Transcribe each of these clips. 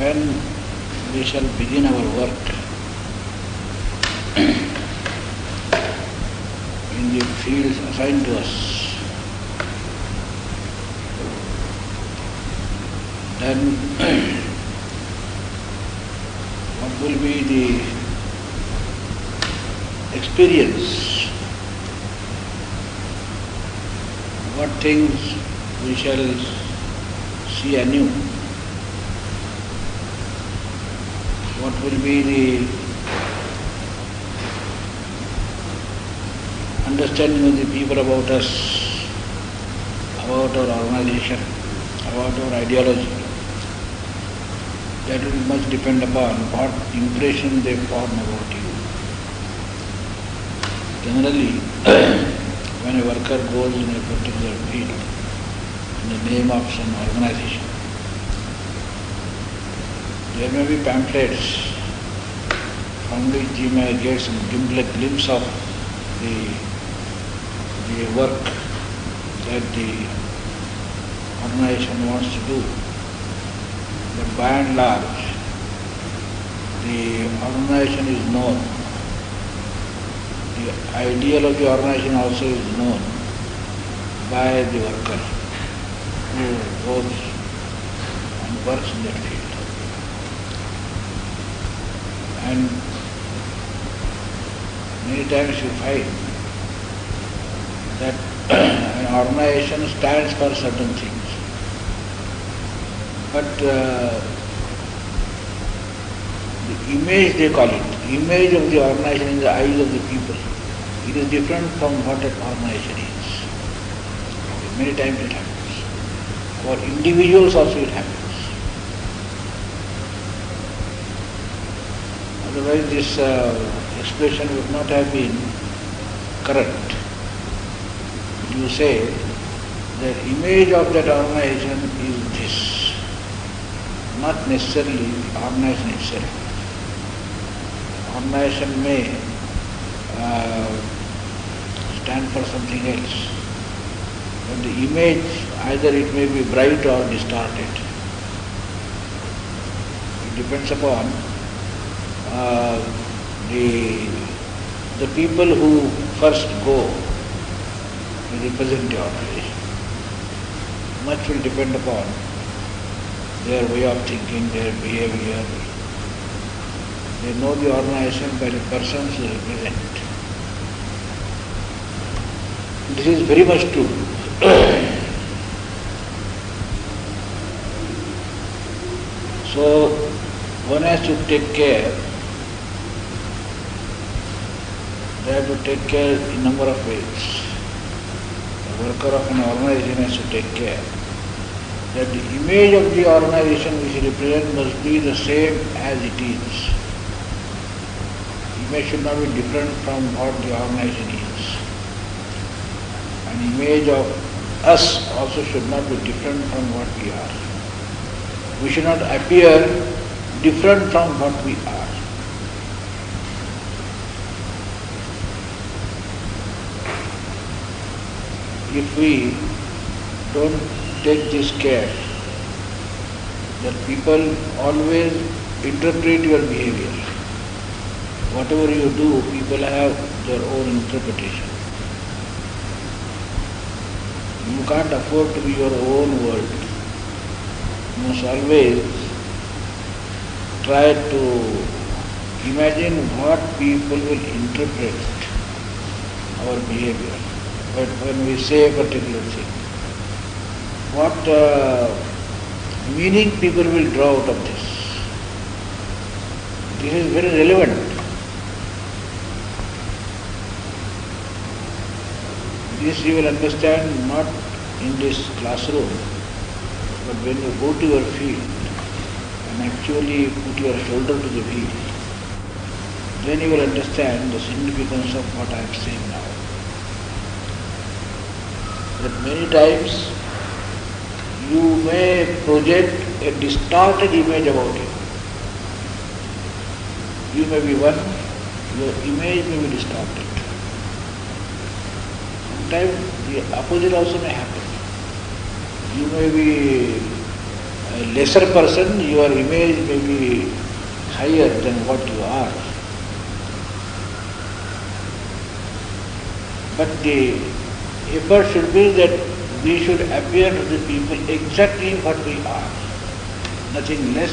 when we shall begin our work in the fields assigned to us, then what will be the experience? What things we shall see anew? What will be the understanding of the people about us, about our organization, about our ideology? That will much depend upon what impression they form about you. Generally, when a worker goes in a particular field in the name of some organization, there may be pamphlets from which he may get some glimpse of the work that the organization wants to do. But by and large, the organization is known. The ideal of the organization also is known by the worker who goes and works in that field. And many times you find that an organization stands for certain things. But the image, they call it, image of the organization in the eyes of the people, it is different from what an organization is. Many times it happens. For individuals also it happens. Otherwise this expression would not have been correct. You say the image of that organization is this. Not necessarily the organization itself. Organization may stand for something else, but the image, either it may be bright or distorted. It depends upon the people who first go to represent the organization. Much will depend upon their way of thinking, their behavior. They know the organization by the persons who represent. This is very much true. So one has to take care. They have to take care in a number of ways. The worker of an organization has to take care that the image of the organization which he represents must be the same as it is. Image should not be different from what the organization is. An image of us also should not be different from what we are. We should not appear different from what we are. If we don't take this care that people always interpret your behavior. Whatever you do, people have their own interpretation. You can't afford to be your own world. You must always try to imagine what people will interpret our behavior when we say a particular thing. What meaning people will draw out of this. This is very relevant. This you will understand not in this classroom, but when you go to your field and actually put your shoulder to the wheel, then you will understand the significance of what I am saying now. That many times you may project a distorted image about you. You may be one, your image may be distorted. Sometimes the opposite also may happen. You may be a lesser person, your image may be higher than what you are. But the effort should be that we should appear to the people exactly what we are. Nothing less,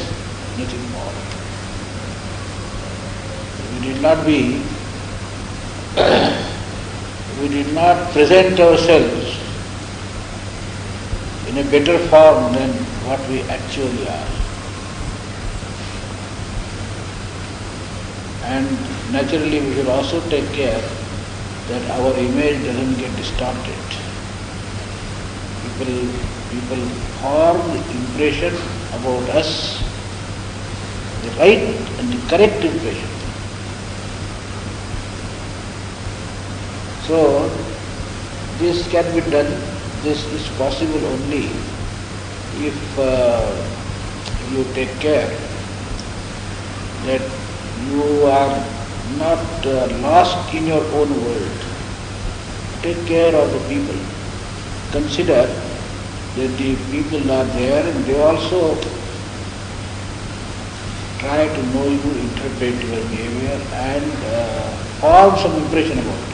nothing more. We did not present ourselves in a better form than what we actually are. And naturally we should also take care that our image doesn't get distorted. People form the impression about us, the right and the correct impression. So, this can be done, this is possible only if you take care that you are not lost in your own world. Take care of the people. Consider that the people are there and they also try to know you, interpret your behavior and form some impression about you.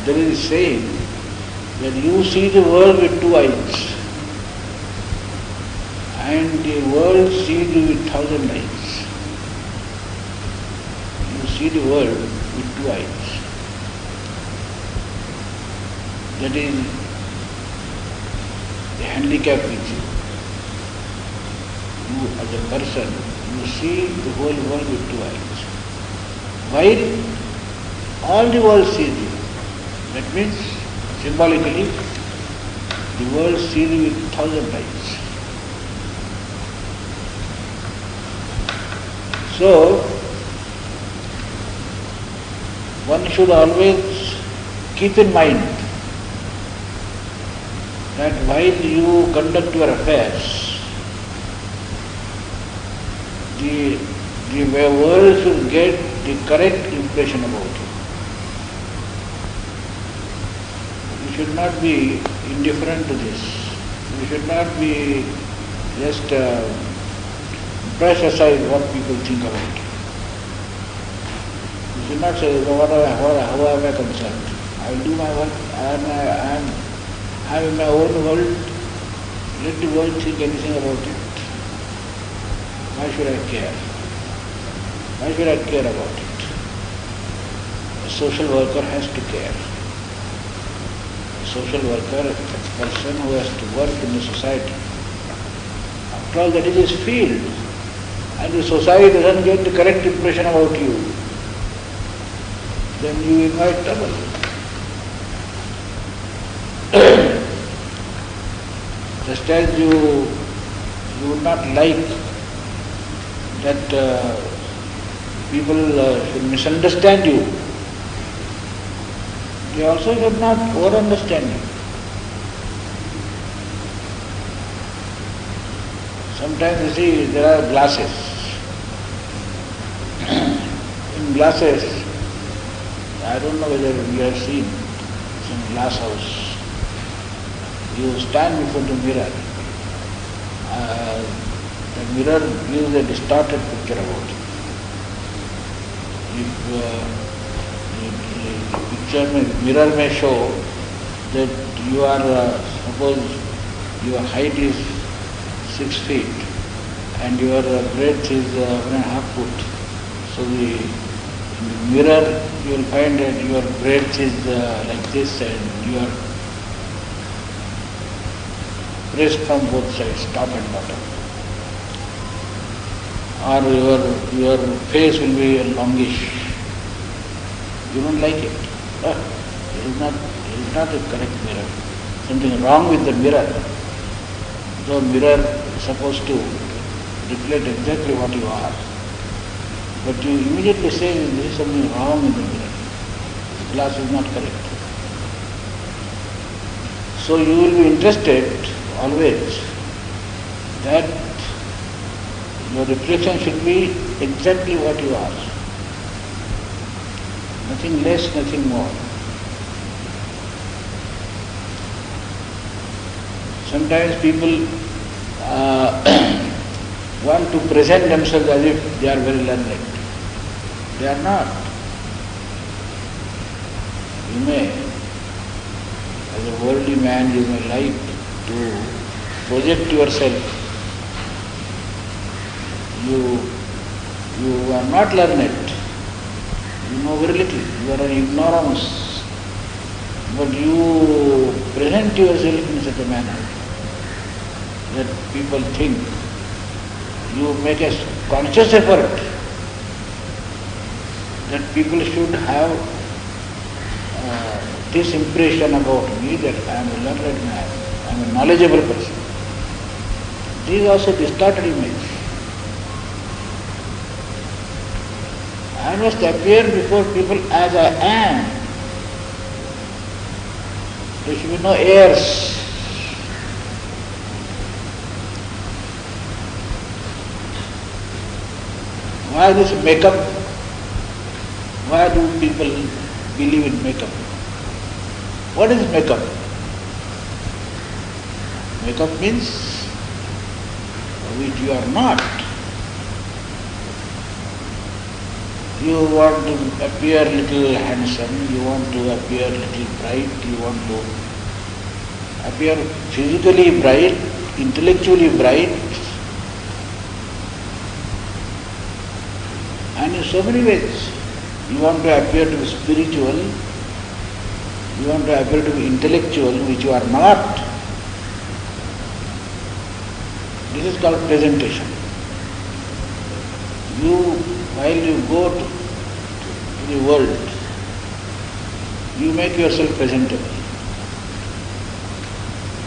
There is a saying that you see the world with 2 eyes and the world sees you with 1,000 eyes. You see the world with 2 eyes. That is the handicap with you. You as a person, you see the whole world with 2 eyes. While all the world sees you. That means, symbolically, the world sees you with 1,000 eyes. So, one should always keep in mind that while you conduct your affairs, the world should get the correct impression about you. You should not be indifferent to this. You should not be just brush aside what people think about you. You should not say, how am I concerned? I will do my work, I am in my own world, let the world think anything about it. Why should I care? Why should I care about it? A social worker has to care. Social worker, a person who has to work in the society. After all, that is his field. And the society doesn't get the correct impression about you, then you invite trouble. Just as you would not like that people should misunderstand you, they also should not over-understand you. Sometimes you see there are glasses. In glasses, I don't know whether you have seen some glass house. You stand before the mirror. The mirror gives a distorted picture about you. The mirror may show that you are, suppose your height is 6 feet and your breadth is 1.5 foot. So in the mirror you will find that your breadth is like this and you are pressed from both sides, top and bottom. Or your face will be longish. You don't like it. It is not a correct mirror. Something wrong with the mirror. The mirror is supposed to reflect exactly what you are. But you immediately say there is something wrong in the mirror. The glass is not correct. So you will be interested always that your reflection should be exactly what you are. Nothing less, nothing more. Sometimes people want to present themselves as if they are very learned. They are not. You may, as a worldly man, you may like to project yourself. You are not learned. You know very little. You are an ignoramus. But you present yourself in such a manner that people think. You make a conscious effort that people should have this impression about me that I am a learned man, I am a knowledgeable person. This is also distorted image. I must appear before people as I am. There should be no airs. Why this makeup? Why do people believe in makeup? What is makeup? Makeup means which you are not. You want to appear little handsome, you want to appear little bright, you want to appear physically bright, intellectually bright, and in so many ways. You want to appear to be spiritual, you want to appear to be intellectual, which you are not. This is called presentation. While you go to the world, you make yourself presentable.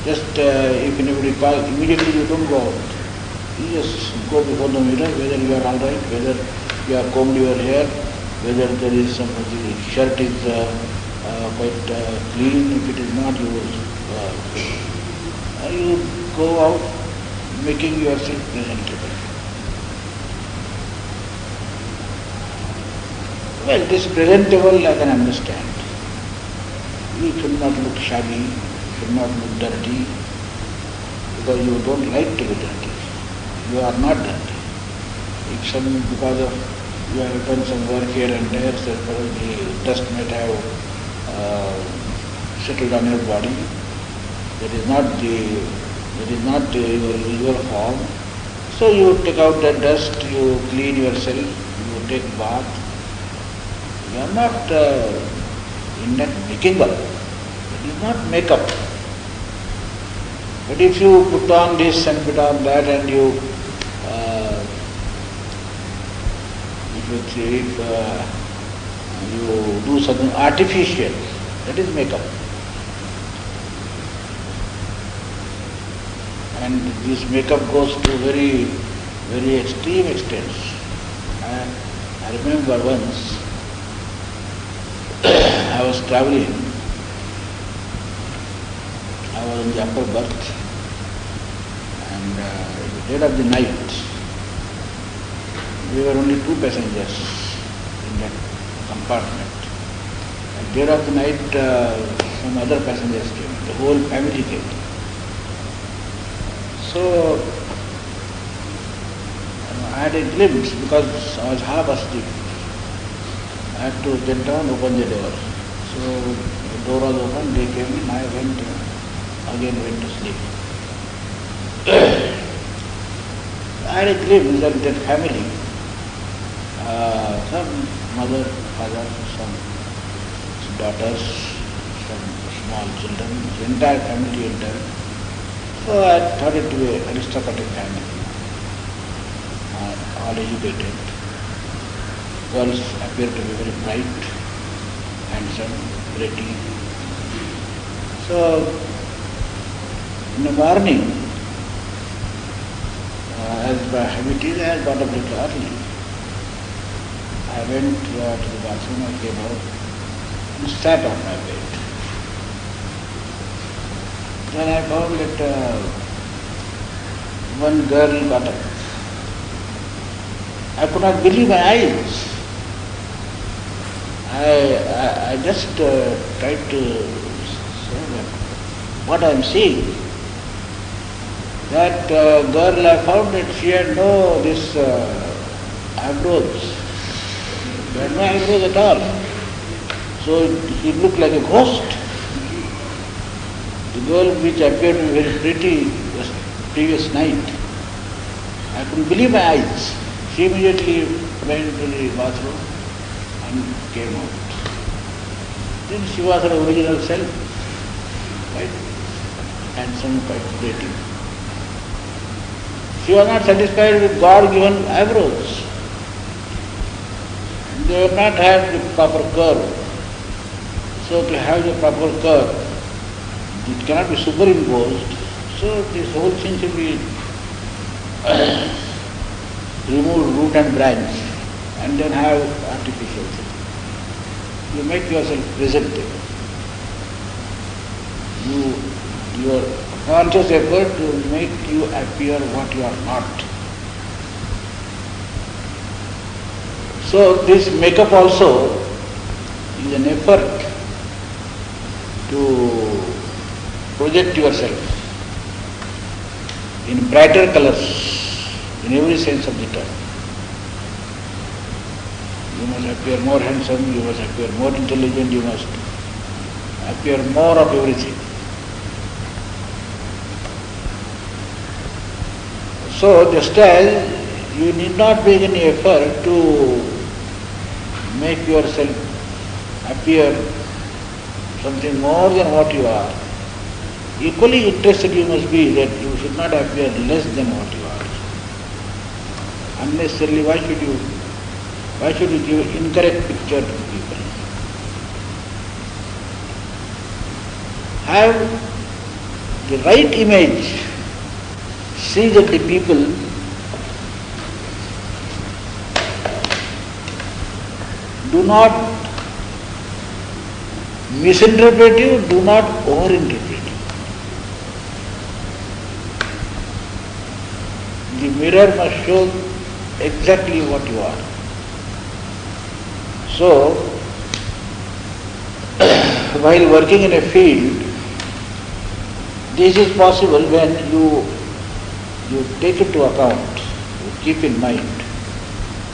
Just if anybody calls, immediately you don't go out. You just go before the mirror, whether you are all right, whether you have combed your hair, whether there is some, the shirt is quite clean. If it is not, you go out making yourself presentable. Well, this presentable I can understand. You should not look shabby, should not look dirty, because you don't like to be dirty. You are not dirty. If because of you have done some work here and there, so the dust might have settled on your body. That is not your usual form. So you take out the dust, you clean yourself, you take bath. You are not in that making up. It is not makeup. But if you put on this and put on that and you if you do something artificial, that is makeup. And this makeup goes to very, very extreme extents. I remember once I was traveling. I was in the upper berth, and in the dead of the night, we were only 2 passengers in that compartment. At dead of the night, some other passengers came. The whole family came. So I had a glimpse because I was half asleep. I had to get down, open the door. So the door was open, they came in, I went to sleep. I had a glimpse of that family. Some mother, father, some daughters, some small children, the entire family entered. So I thought it to be an aristocratic family, all educated. Girls appear to be very bright, handsome, pretty. So in the morning, as my habit is, I got up a little early. I went to the bathroom, I came out and sat on my bed. Then I found that one girl got up. I could not believe my eyes. I just tried to say that what I am seeing. That girl, I found that she had no eyebrows. She had no eyebrows at all. So he looked like a ghost. The girl which appeared to be very pretty the previous night, I couldn't believe my eyes. She immediately went to the bathroom and came out. Then she was her original self, quite handsome, quite pretty. She was not satisfied with God-given eyebrows. They have not had the proper curve. So to have the proper curve, it cannot be superimposed. So this whole thing should be removed root and branch, and then have artificial thing. You make yourself presentable. Your conscious effort to make you appear what you are not. So this makeup also is an effort to project yourself in brighter colors, in every sense of the term. You must appear more handsome, you must appear more intelligent, you must appear more of everything. So just as you need not make any effort to make yourself appear something more than what you are, equally interested you must be that you should not appear less than what you are. Unnecessarily, why should you give incorrect picture to people? Have the right image. See that the people do not misinterpret you, do not overinterpret you. The mirror must show exactly what you are. So, while working in a field, this is possible when you take into account, you keep in mind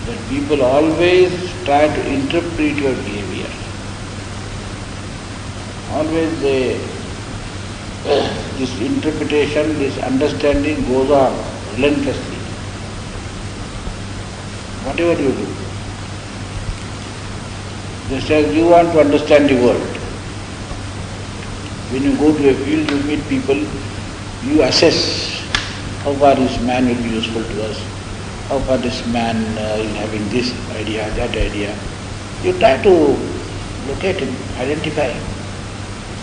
that people always try to interpret your behavior. Always this interpretation, this understanding goes on relentlessly. Whatever you do. Just as you want to understand the world. When you go to a field, you meet people, you assess how far this man will be useful to us, how far this man is having this idea, that idea. You try to locate him, identify him.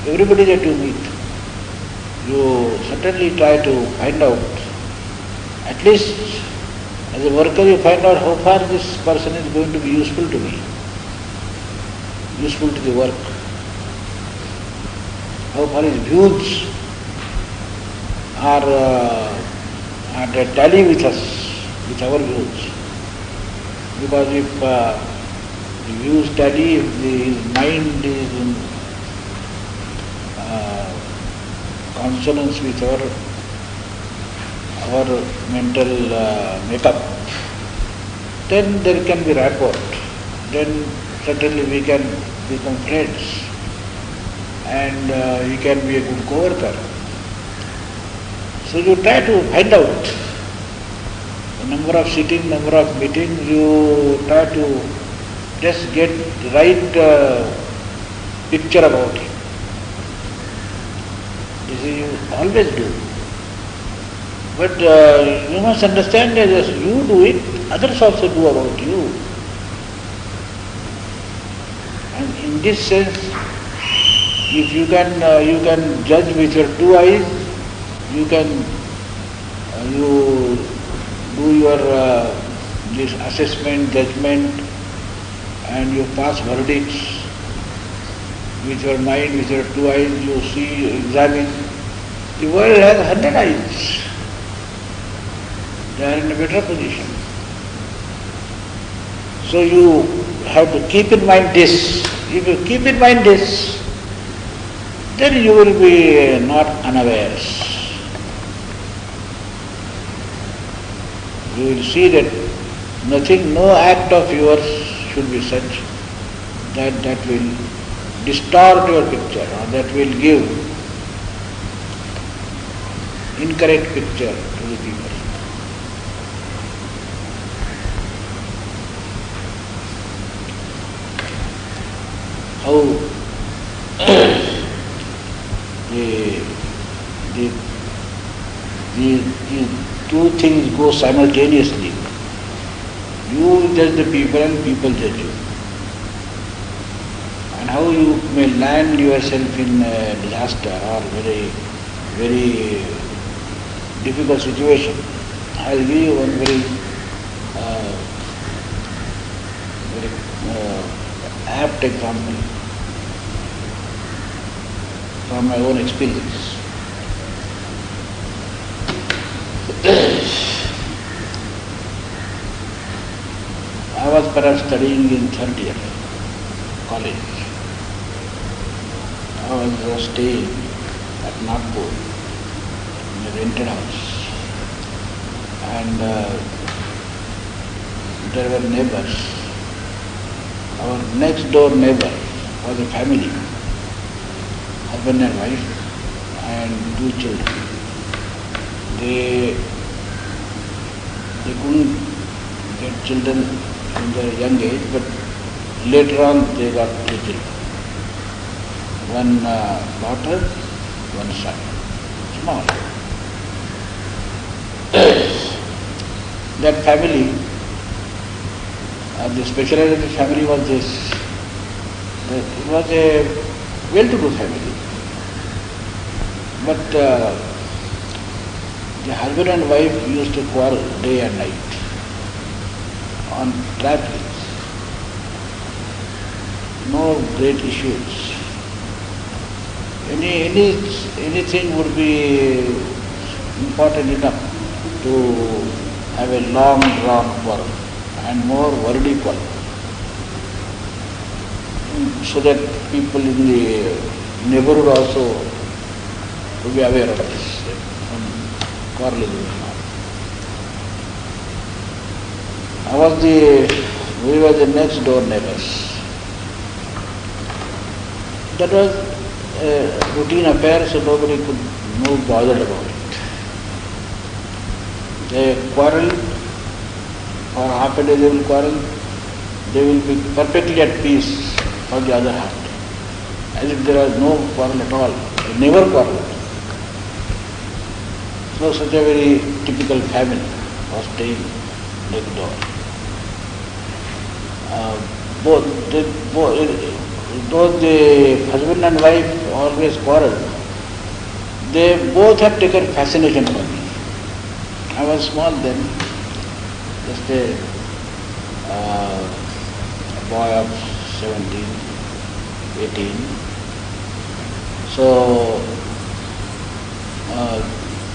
Everybody that you meet, you certainly try to find out, at least as a worker you find out how far this person is going to be useful to me, useful to the work, how far his views are they tally with us, with our views. Because if the views tally, if his mind is in consonance with our mental makeup, then there can be rapport. Then certainly we can become friends and he can be a good co-worker. So you try to find out the number of sittings, number of meetings, you try to just get the right picture about him. This is you always do. But you must understand that as you do it, others also do about you. And in this sense, if you can judge with your two eyes, you can you do your this assessment, judgment, and you pass verdicts with your mind, with your two eyes. You see, examine. The world has 100 eyes. They are in a better position. So you have to keep in mind this. If you keep in mind this, then you will be not unawares. you will see that nothing, no act of yours should be such that will distort your picture or that will give incorrect picture to the people. How the two things go simultaneously. You judge the people and people judge you. And how you may land yourself in a disaster or very, very difficult situation. I'll give you one very apt example from my own experience. I was perhaps studying in third year college. I was staying at Nagpur in a rented house, and there were neighbors. Our next door neighbor was a family, husband and wife and 2 children. They couldn't get children in their young age, but later on they got 2 children. One daughter, one son, small. That family, the speciality of the family was this. It was a well-to-do family. But the husband and wife used to quarrel day and night on trifles. No great issues. Anything would be important enough to have a long drawn quarrel and more wordy quarrel, so that people in the neighborhood also would be aware of this quarreling going on. We were the next door neighbors. That was a routine affair, so nobody could no bothered about it. They quarrel, for half a day they will quarrel, they will be perfectly at peace for the other half, as if there was no quarrel at all. They never quarreled. So such a very typical family was staying next door. Though the husband and wife always quarreled, they both have taken fascination for me. I was small then, just a boy of 17, 18. So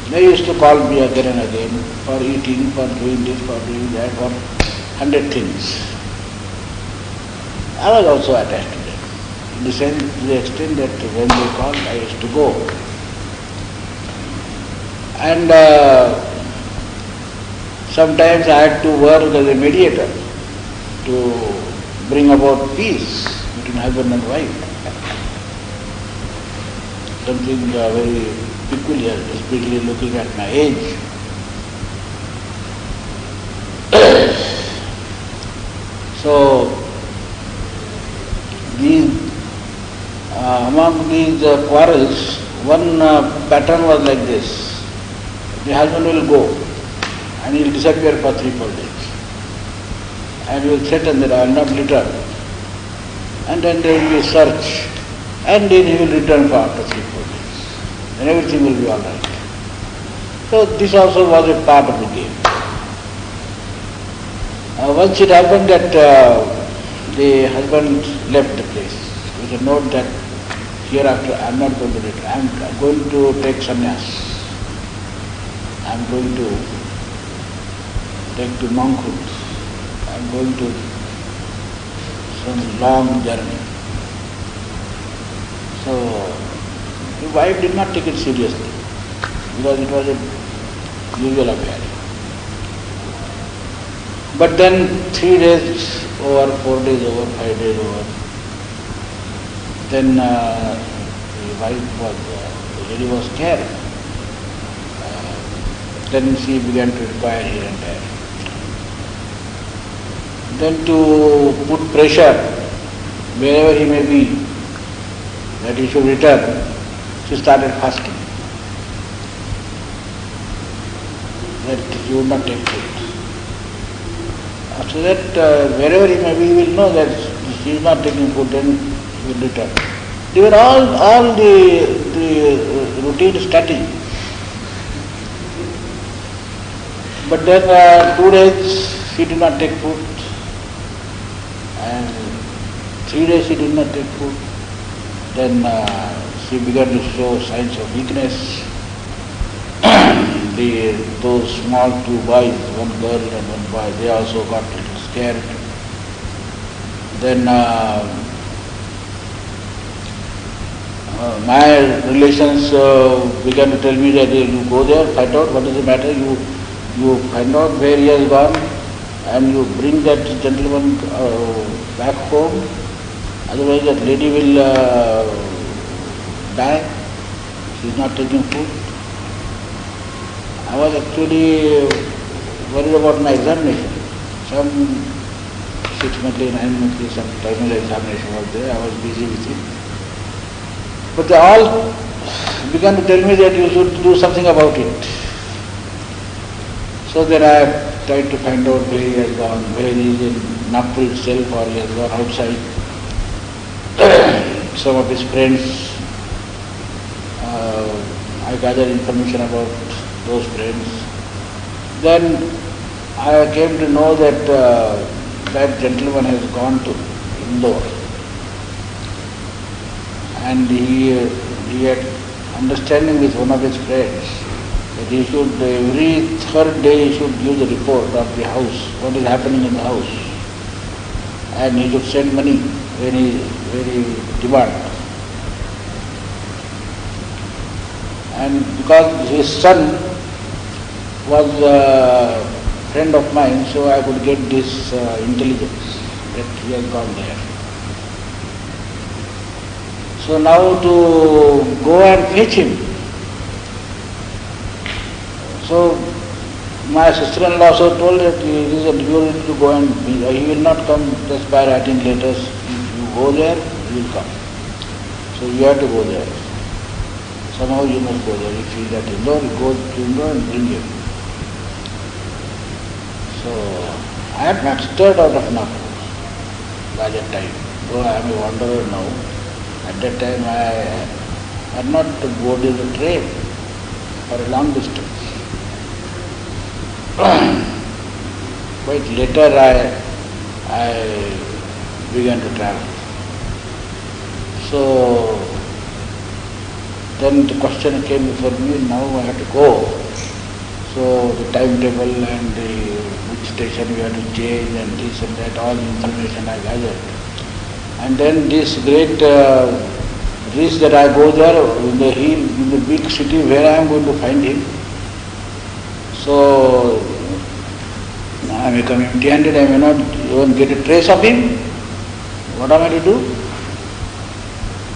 they used to call me again and again for eating, for doing this, for doing that, for 100 things. I was also attached to them. In the extent that when they called, I used to go. And sometimes I had to work as a mediator to bring about peace between husband and wife. Something very peculiar, especially looking at my age. So, among these quarrels, one pattern was like this. The husband will go and he will disappear for 3-4 days. And he will threaten that I will not return. And then there will be a search. And then he will return for after 3-4 days. And everything will be all right. So this also was a part of the game. Once it happened that the husband left the place with a note that hereafter I am not going to return. I am going to take sannyas. I am going to take to monkhood. I am going to some long journey. So the wife did not take it seriously because it was a usual affair. But then 3 days over, 4 days over, 5 days over, then the wife was, the lady was scared. Then she began to inquire here and there. Then to put pressure, wherever he may be, that he should return, she started fasting. That he would not take food. After that, wherever he may be, he will know that she is not taking food, then he will return. They were all the routine study. But then 2 days she did not take food, and 3 days she did not take food. Then she began to show signs of weakness. Those small 2 boys, one girl and one boy, they also got a little scared. Then my relations began to tell me that you go there, find out what is the matter, you find out where he has gone and you bring that gentleman back home, otherwise that lady will die, she is not taking food. I was actually worried about my examination. Some 6 monthly, 9 monthly, some terminal examination was there, I was busy with it. But they all began to tell me that you should do something about it. So then I tried to find out where he has gone, where he is in Nagpur itself or he has gone outside. Some of his friends, I gathered information about those friends. Then I came to know that that gentleman has gone to Indore, and he had understanding with one of his friends that he should, every 3rd day he should give the report of the house, what is happening in the house, and he should send money when he demand. And because his son was a friend of mine, so I could get this intelligence that he has gone there. So now to go and fetch him. So my sister-in-law also told that you need to go and he will not come just by writing letters. If you go there, he will come. So you have to go there. Somehow you must go there. If he is at Indore, go to Indore and bring him. So I had mastered out of Nagpur by that time. Though I am a wanderer now, at that time I had not boarded the train for a long distance. Quite later I began to travel. So then the question came before me, now I have to go. So the timetable and which station we have to change and this and that, all the information I gathered. And then this great risk that I go there in the hill, in the big city, where I am going to find him. So I may come empty-handed, I may not even get a trace of him. What am I to do?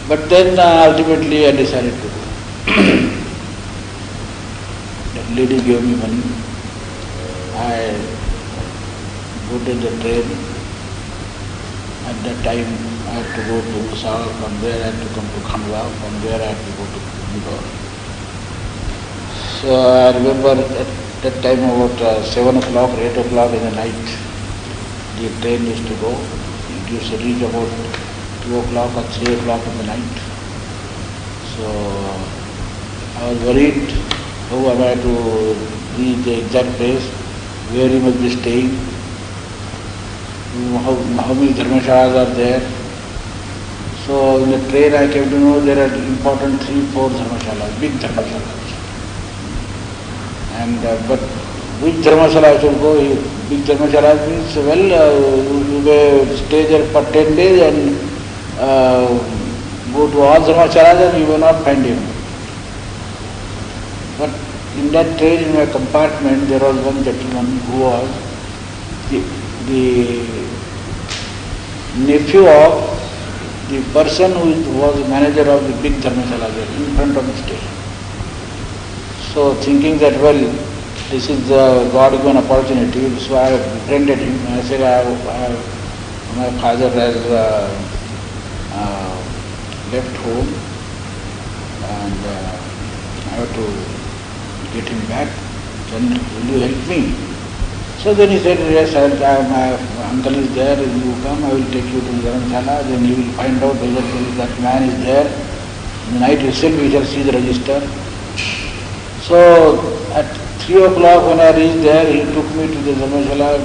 But then ultimately I decided to go. That lady gave me money. I boarded the train. At that time I had to go to Bhusawal, from there I had to come to Khandwa, from there I had to go to Indore. So I remember at that time about 7 o'clock or 8 o'clock in the night, the train used to go. It used to reach about 2 o'clock or 3 o'clock in the night. So I was worried, how am I to reach the exact place, where he must be staying, how many dharmashalas are there. So in the train I came to know there are important 3-4 dharmashalas, big dharmashalas. And but which dharmashala I should go? Big dharmashala means, you may stay there for 10 days and go to all dharmashalas and you will not find him. But in that train, in my compartment, there was one gentleman who was the nephew of the person who was the manager of the big dharmashala in front of the station. So thinking that, well, this is the God-given opportunity, so I befriended him. I said, my father has left home and I have to get him back. Then will you help me? So then he said, yes, my uncle is there, you come, I will take you to the Dharamshala, then you will find out whether that man is there. In the night itself we shall see the register. So at 3 o'clock when I reached there, he took me to the Dharamshala.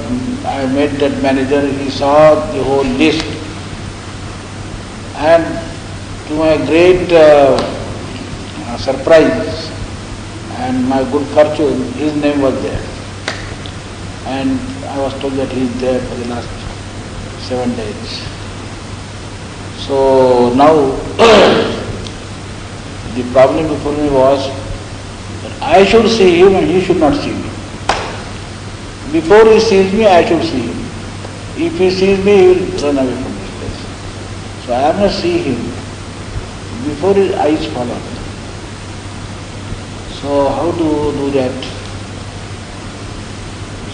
I met that manager, he saw the whole list. And to my great surprise and my good fortune, his name was there. And I was told that he is there for the last 7 days. So now the problem before me was that I should see him and he should not see me. Before he sees me, I should see him. If he sees me, he will run away from this place. So I must see him before his eyes fall on me. So how to do that?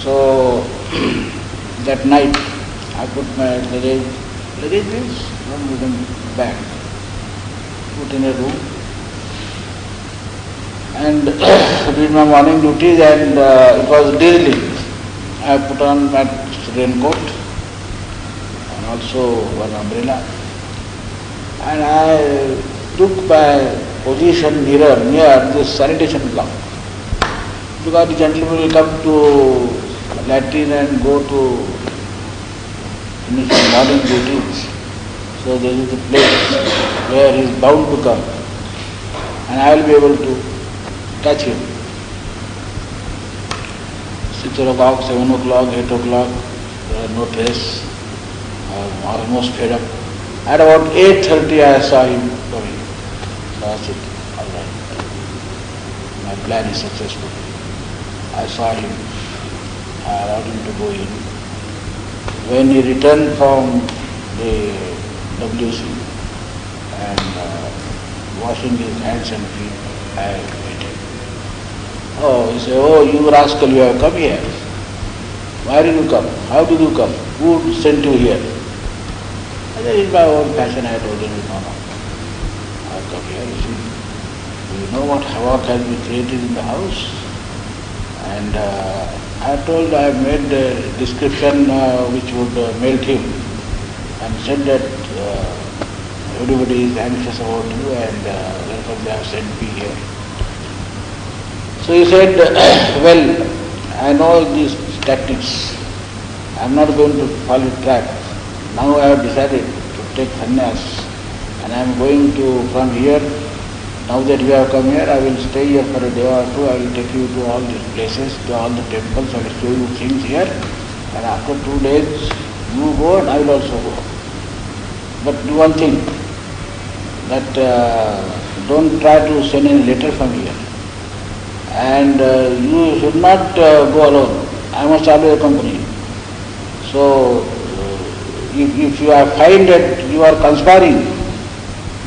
So that night I put my luggage means not with a bag, put in a room and did my morning duties, and it was drizzling. I put on my raincoat and also one umbrella, and I took my position near this sanitation block, because the gentleman will come to latrine and go to finish his morning duties. So there is a place where he is bound to come and I will be able to touch him. 6 o'clock, 7 o'clock, 8 o'clock, there are no trace. I am almost fed up. At about 8:30 I saw him coming. So I said, all right, my plan is successful. I saw him. I allowed him to go in. When he returned from the WC and washing his hands and feet, I met him. Oh, he said, oh, you rascal, you have come here. Why did you come? How did you come? Who sent you here? I said, in my own fashion, I told him, no, I have come here. You see, do you know what havoc has been created in the house? And I told, I made a description which would melt him, and said that everybody is anxious about you and therefore they have sent me here. So he said, well, I know these tactics. I am not going to fall in trap. Now I have decided to take sannyas and I am going to, from here, now that you have come here, I will stay here for a day or two. I will take you to all these places, to all the temples. I will show you things here. And after 2 days, you go and I will also go. But do one thing, that don't try to send any letter from here. And you should not go alone. I must always accompany you. So, if you find that you are conspiring,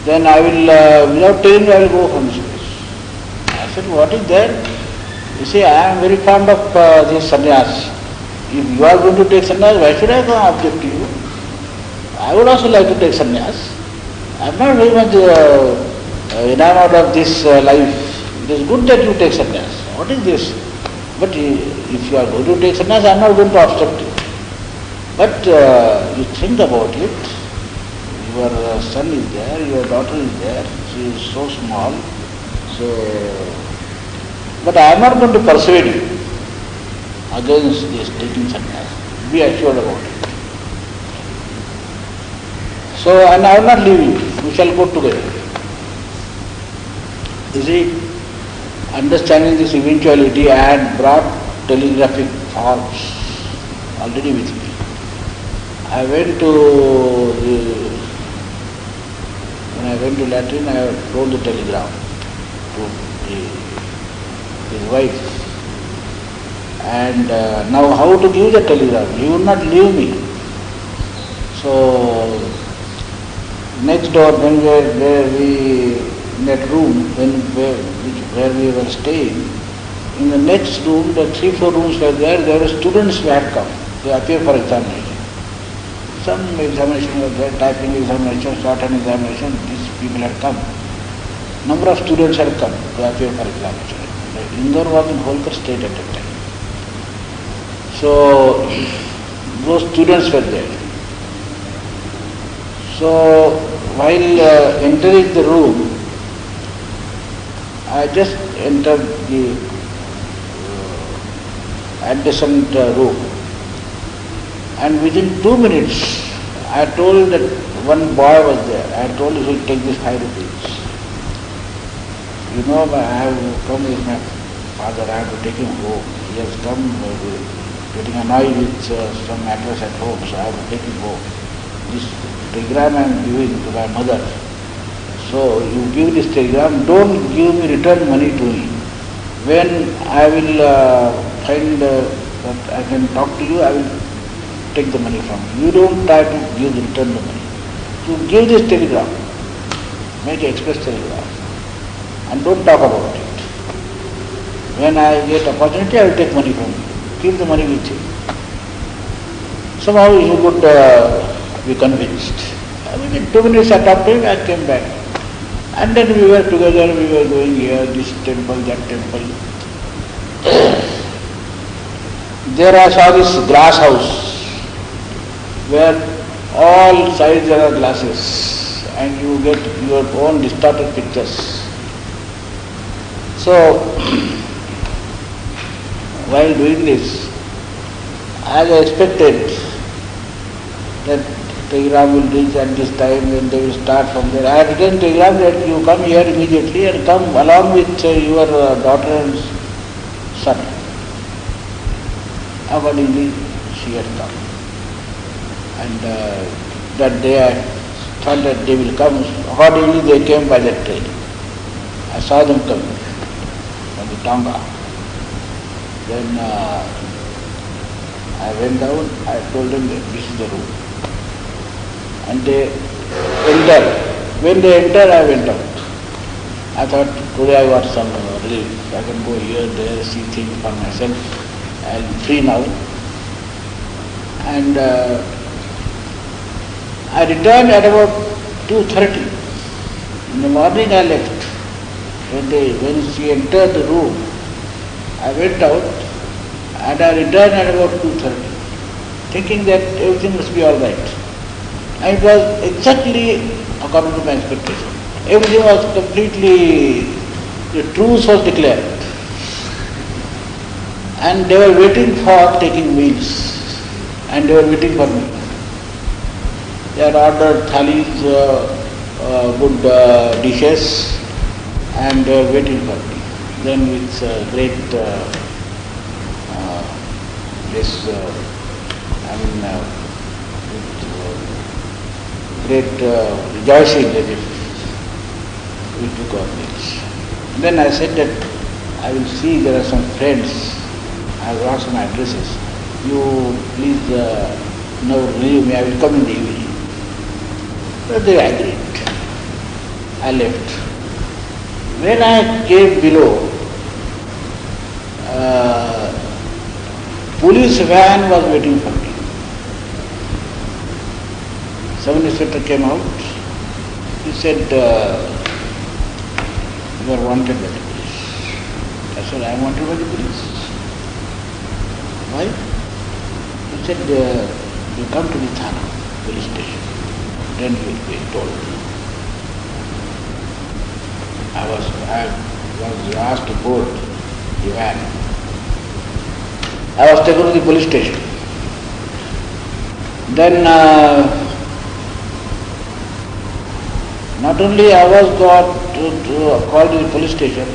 then I will, without telling you, I will go from this place. I said, what is that? You see, I am very fond of this sannyas. If you are going to take sannyas, why should I go and object to you? I would also like to take sannyas. I am not very much enamored of this life. It is good that you take sannyas. What is this? But if you are going to take sannyas, I am not going to obstruct you. But you think about it. Your son is there, your daughter is there, she is so small, but I am not going to persuade you against this taking sannyas. Be assured about it. So, and I will not leave you, we shall go together. You see, understanding this eventuality, I had brought telegraphic forms already with me. I went to when I went to latrine, I told the telegram to his wife, And now how to give the telegram? He would not leave me. So next door, when we in that room, where we were staying, in the next room, the 3-4 rooms were there. There were students who had come. They appeared for examination. Some examination was there, typing examination, shorthand examination. These people had come. Number of students had come to appear for examination. Indore was in Holkar state at that time. So those students were there. So while entering the room, I just entered the adjacent room, and within 2 minutes I told that one boy was there. I told him he should take this 5 rupees. You know, I have come with my father, I have to take him home. He has come getting annoyed with some matters at home, so I have to take him home. This telegram I am giving to my mother. So you give this telegram, don't give me return money to me. When I will find that I can talk to you, I will take the money from you. You don't try to give the return the money. So give this telegram, make an express telegram, and don't talk about it. When I get opportunity, I will take money from you. Keep the money with you. Somehow he would be convinced. Within 2 minutes I talked to him, I came back. And then we were together, we were going here, this temple, that temple. There I saw this glass house where all sides there are glasses and you get your own distorted pictures. So while doing this, as I expected that telegram will reach at this time and they will start from there. I have written telegram that you come here immediately and come along with your daughter and son. Accordingly, she had come. And that day I thought that they will come. Accordingly, they came by that train. I saw them coming from the Tonga. Then I went down, I told them that this is the room. And they entered. When they entered, I went out. I thought, today I got some relief. I can go here, there, see things for myself. I am free now. And I returned at about 2:30. In the morning I left. When she entered the room, I went out and I returned at about 2:30, thinking that everything must be all right. And it was exactly according to my expectation. Everything was completely, the truth was declared. And they were waiting for taking meals. And they were waiting for me. They had ordered thalis, good dishes, and they were waiting for me. Then with great, great rejoicing as if we took our meals. Then I said that I will see there are some friends, I have got some addresses. You please now leave me, I will come in the evening. But they agreed. I left. When I came below, police van was waiting for me. Sub-inspector came out. He said, you are wanted by the police. I said, I am wanted by the police. Why? He said, you come to the Thana, police station. Then you will be told. I was asked to board the van. I was taken to the police station. Then not only I was called to the police station,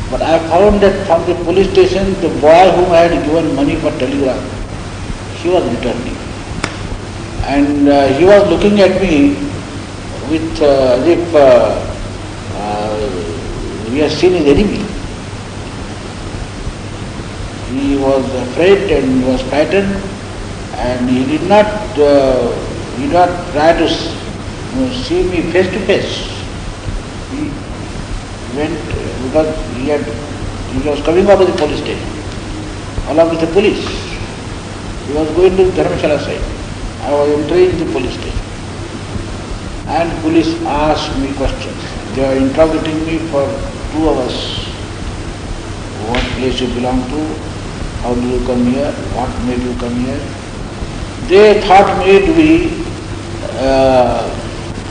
but I found that from the police station, the boy whom I had given money for telegram, he was returning. And he was looking at me with as if he has seen his enemy. he was afraid and he was frightened, and he did not try to see me face to face. He went because he was coming out of the police station along with the police. He was going to the Dharmashala side. I was entering the police station. And police asked me questions. They were interrogating me for 2 hours. What place you belong to? How do you come here? What made you come here? They thought me to be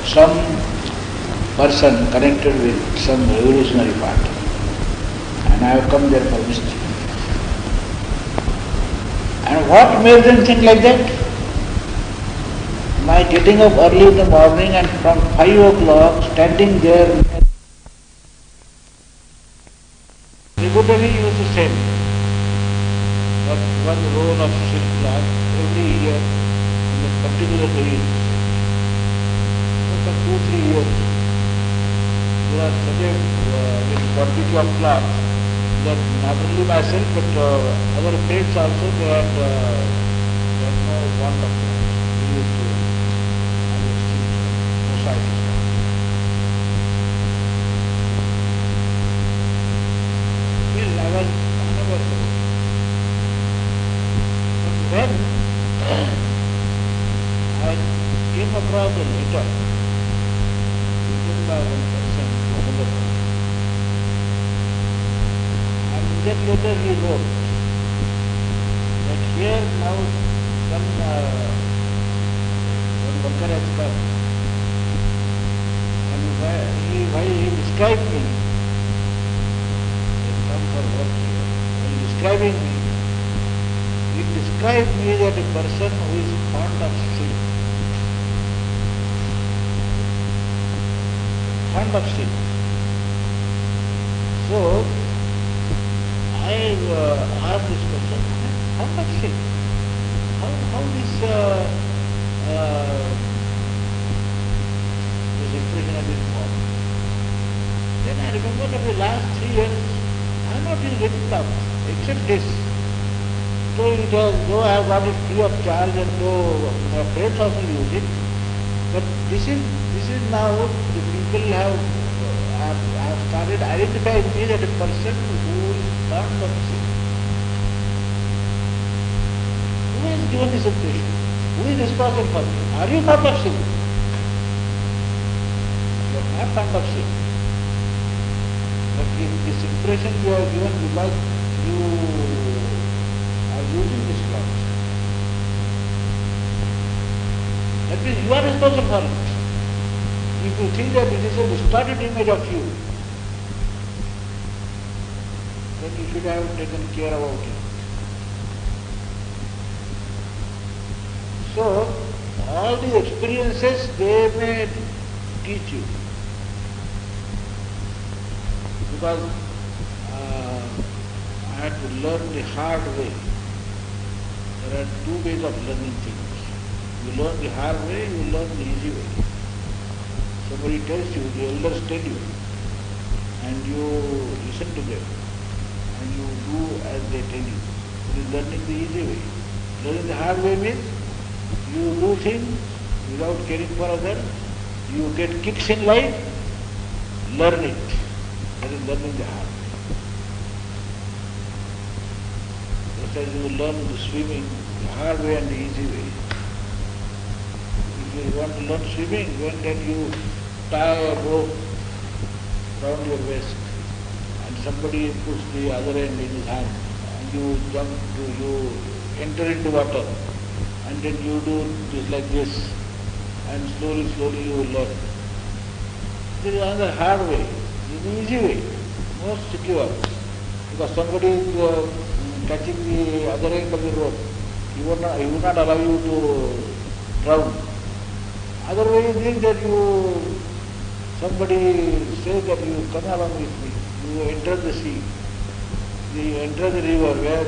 some person connected with some revolutionary party. And I have come there for mischief. And what made them think like that? My getting up early in the morning and from 5 o'clock standing there, regularly used to say that one roll of silk cloth every year in a particular day. So for 2-3 years, there are such a quantity of cloth that not only myself but other friends also, they had no want of cloth. We used to society. Well, I was unaware of it. But when I came across a letter written by one person to another person, and in that letter he wrote that here now one worker has come, and why he described me, he has come for work here, while describing me, he described me that a person who is fond of sin. Fond of sin. So, I asked this person, fond of sin? How this expression has been formed? Then I remember that the last 3 years I have not used any cloth except this. So it has, though I have got it free of charge and though my friends also use it, but this is now the people have started identifying me as a person who is fond of sin. Who has given this impression? Who is responsible for it? Are you fond of sin? You are not fond of sin. But if this impression you are given because you are using this cloth, that means you are responsible for it. If you think that it is a distorted image of you, then you should have taken care about it. So, all the experiences, they may teach you. Because I had to learn the hard way. There are 2 ways of learning things. You learn the hard way, you learn the easy way. Somebody tells you, the elders tell you, and you listen to them, and you do as they tell you. It is learning the easy way. Learning the hard way means you do things without caring for others, you get kicks in life, learn it. That is learning the hard way. Just as you learn the swimming, the hard way and the easy way. If you want to learn swimming, then you tie a rope round your waist and somebody puts the other end in his hand and you enter into water and then you do this like this and slowly you will learn. There is another hard way, there is the easy way, most secure, because somebody is catching the other end of the rope. He will not allow you to drown. Other way is that somebody says that you come along with me, you enter the sea, you enter the river where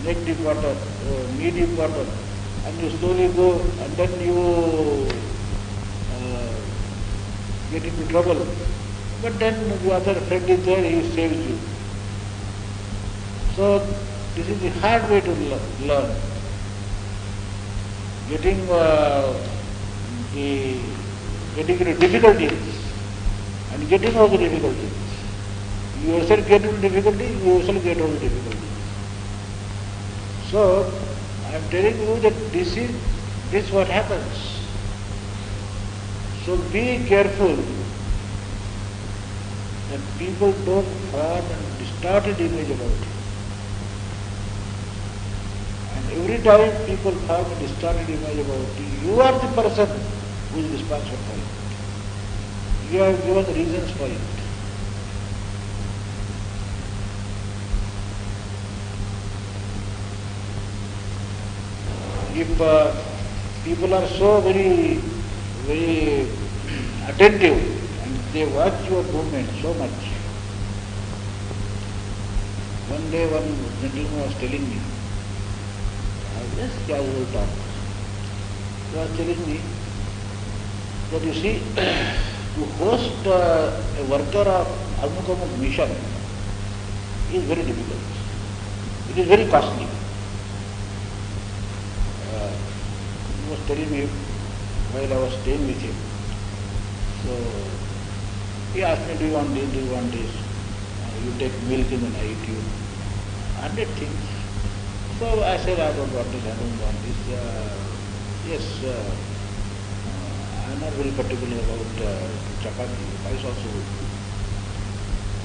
neck deep water, knee deep water, and you slowly go and then you get into trouble. But then the other friend is there, he saves you. So This is the hard way to learn. Getting into difficulties and getting over the difficulties. You yourself get into difficulty, you yourself get over the difficulty. So, I am telling you that this is what happens. So be careful that people don't form a distorted image about you. And every time people form a distorted image about you, you are the person who is responsible for it. You have given the reasons for it. If people are so very attentive and they watch your movement so much. One day one gentleman was telling me, just casual talk. He was telling me that you see, to host a worker of Amuk mission is very difficult. It is very costly. He was telling me while I was staying with him. So he asked me, do you want this, do you want this? You take milk in the night, you 100 things. So I said, I don't want this, I don't want this. Yes, I am not very particular about chapati, rice also good.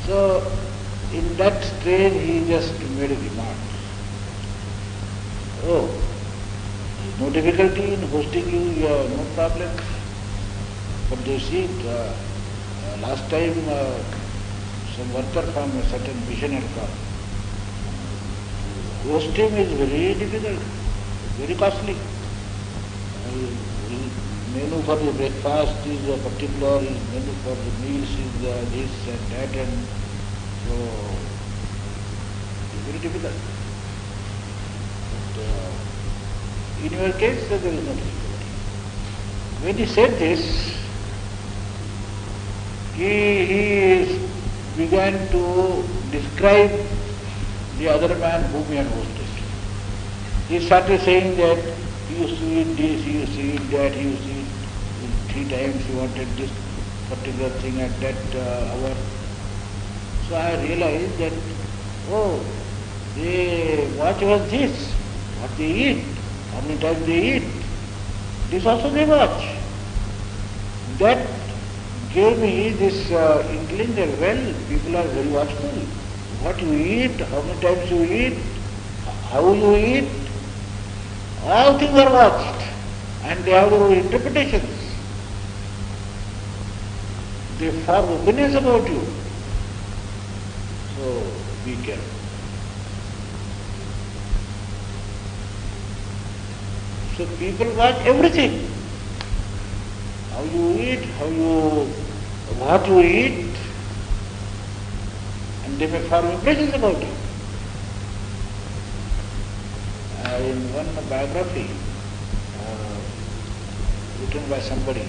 So in that strain he just made a remark. Oh, no difficulty in hosting you, no problem. But you see, last time some worker from a certain mission had come. Hosting is very difficult, very costly. Menu for the breakfast is particular, menu for the meals is this and that, and so it's very difficult. But in your case, there is no difficulty. When he said this, he began to describe the other man whom he had hosted. He started saying that he used to eat this, he used to eat that, he used to eat 3 times, he wanted this particular thing at that hour. So I realized that, oh, they watch was this, what they eat, how many times they eat. This also they watch. That gave me this inkling that, well, people are very watchful. What you eat, how many times you eat, how you eat, all things are watched. And they have their own interpretations. They form opinions about you. So be careful. So people watch everything. How you eat, what you eat, and they may form impressions about you. In one biography written by somebody,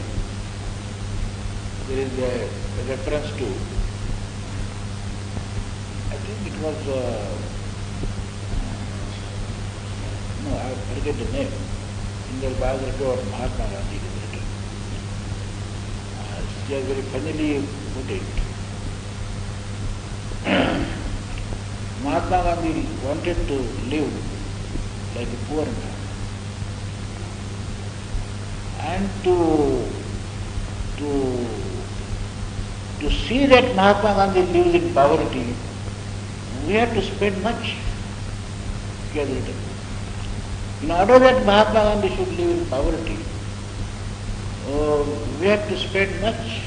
there is a reference to, I think it was, no, I forget the name, in their biography of Mahatma Gandhi it is written. She has very funnily put it. Mahatma Gandhi wanted to live like a poor man. And to see that Mahatma Gandhi lives in poverty, we have to spend much. He has written. In order that Mahatma Gandhi should live in poverty, we have to spend much.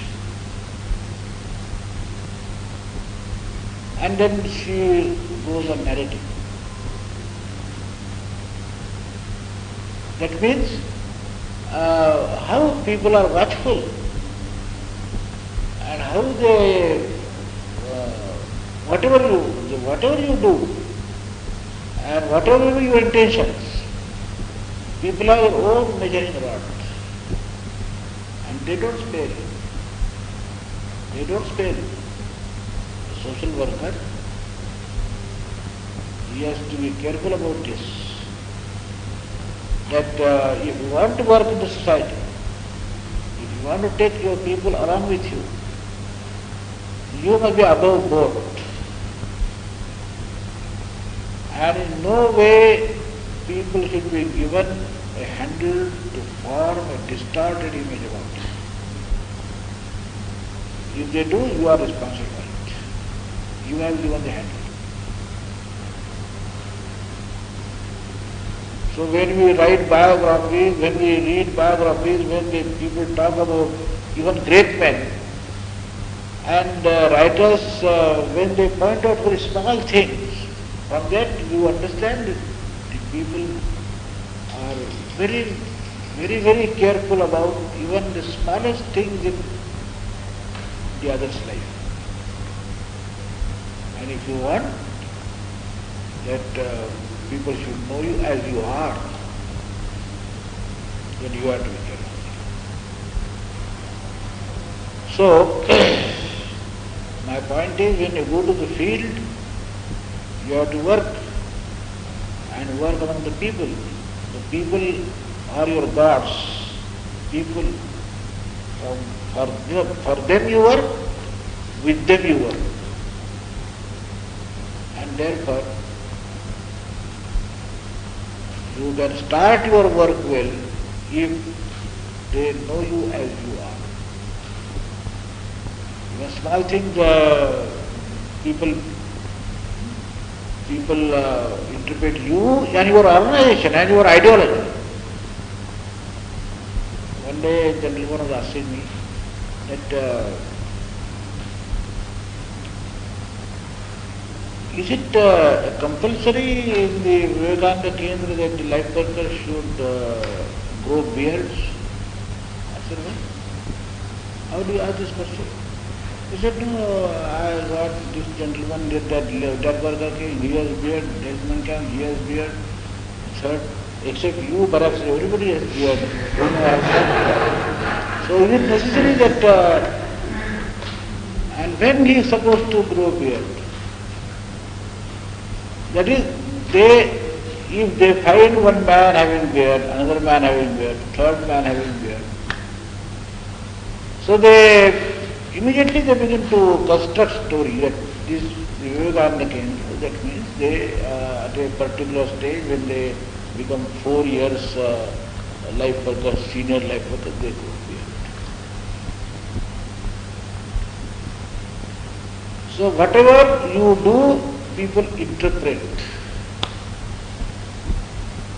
And then she goes on narrating. That means how people are watchful and how they, whatever you do and whatever your intentions, people have their own measuring rod and they don't spare you. They don't spare you. The social worker he has to be careful about this. That if you want to work in the society, if you want to take your people along with you, you must be above board. And in no way people should be given a handle to form a distorted image about it. If they do, you are responsible for it. You have given the handle. So when we write biographies, when we read biographies, when the people talk about even great men, and writers, when they point out very small things, from that you understand that the people are very, very, very careful about even the smallest things in the other's life. And if you want that people should know you as you are, then you have to be careful. So, my point is, when you go to the field, you have to work and work among the people. The people are your gods. People, for them you work, with them you work. And therefore, you can start your work well if they know you as you are. Even small things, people interpret you and your organization and your ideology. One day a gentleman was asking me that is it compulsory in the Vivekananda Kendra that the life workers should grow beards? I said, well, how do you ask this question? He said, no, I got this gentleman did that worker came, he has beard, that man came, he has beard. Third, except you, perhaps everybody has beard. So is it necessary that, and when he is supposed to grow beard? That is, if they find one man having beard, another man having beard, third man having beard, so immediately they begin to construct story that this Vivekananda Kendra, that means they at a particular stage when they become 4 years life workers, senior life workers, they grow beard. So whatever you do, people interpret.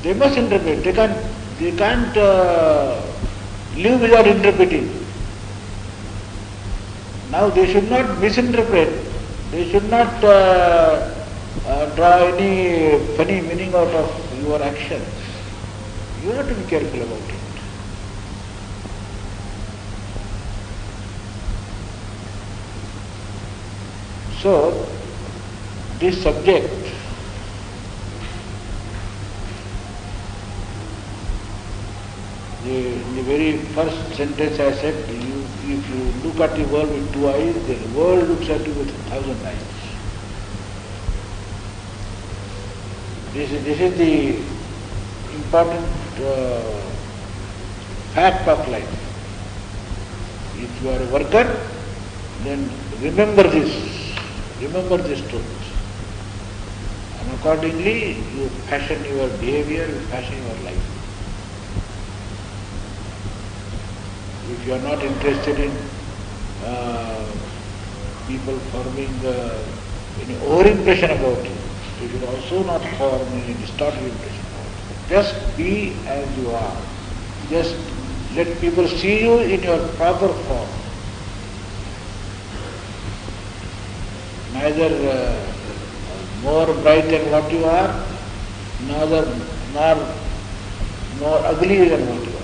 They must interpret. They can't live without interpreting. Now they should not misinterpret. They should not draw any funny meaning out of your actions. You have to be careful about it. So, this subject in the very first sentence I said, if you look at the world with 2 eyes, the world looks at you with 1,000 eyes. This is the important fact of life. If you are a worker, then remember this truth. And accordingly, you fashion your behavior, you fashion your life. If you are not interested in people forming any over-impression about you, you should also not form any distorted impression about you. Just be as you are. Just let people see you in your proper form. Neither more bright than what you are, nor ugly than what you are.